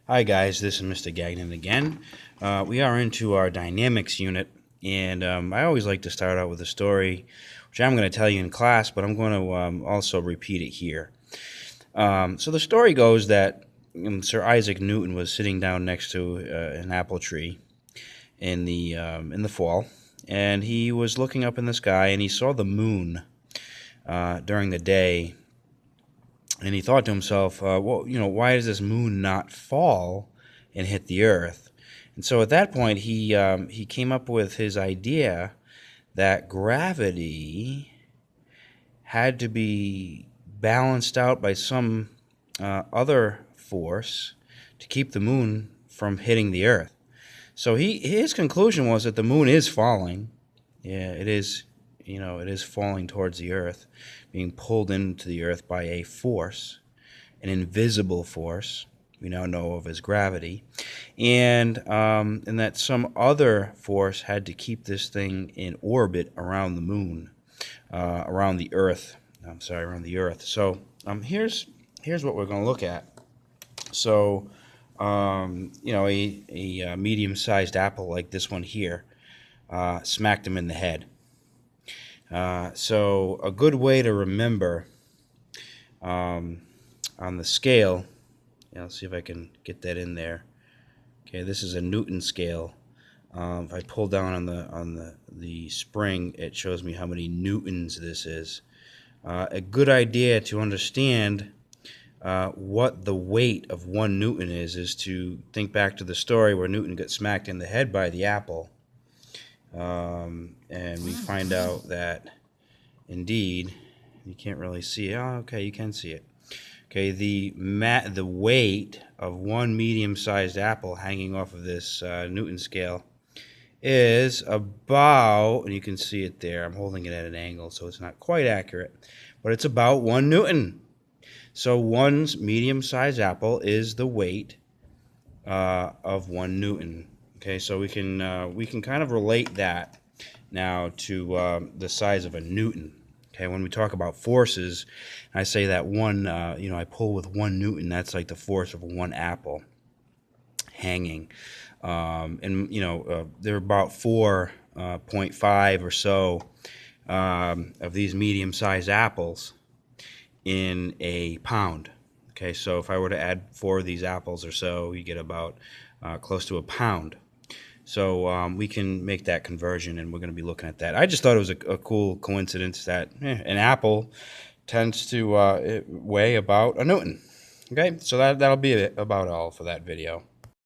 Hi guys, this is Mr. Gagnon again. We are into our dynamics unit, and I always like to start out with a story, which I'm going to tell you in class, but I'm going to also repeat it here. So the story goes that Sir Isaac Newton was sitting down next to an apple tree in the fall, and he was looking up in the sky, and he saw the moon during the day. And he thought to himself, well, why does this moon not fall and hit the Earth? And so at that point, he came up with his idea that gravity had to be balanced out by some other force to keep the moon from hitting the Earth. So his conclusion was that the moon is falling. Yeah, it is. It is falling towards the Earth, being pulled into the Earth by a force, an invisible force we now know of as gravity, and that some other force had to keep this thing in orbit around the moon, around the Earth. I'm sorry, around the Earth. So here's what we're going to look at. So a medium-sized apple like this one here smacked him in the head. So a good way to remember on the scale, let's see if I can get that in there. Okay, this is a Newton scale. If I pull down on the spring, it shows me how many newtons this is. A good idea to understand what the weight of 1 newton is to think back to the story where Newton got smacked in the head by the apple. And we find out that indeed, you can't really see it. Oh, okay, you can see it. Okay, the weight of 1 medium-sized apple hanging off of this Newton scale is about, and you can see it there, I'm holding it at an angle so it's not quite accurate, but it's about 1 newton. So 1 medium-sized apple is the weight of 1 newton. Okay, so we can kind of relate that now to the size of a newton. Okay, when we talk about forces, I say that I pull with 1 newton. That's like the force of 1 apple hanging, and there are about 4.5 or so of these medium-sized apples in a pound. Okay, so if I were to add 4 of these apples or so, you get about close to a pound. So we can make that conversion, and we're going to be looking at that. I just thought it was a cool coincidence that an apple tends to weigh about a newton. Okay, so that'll be about all for that video.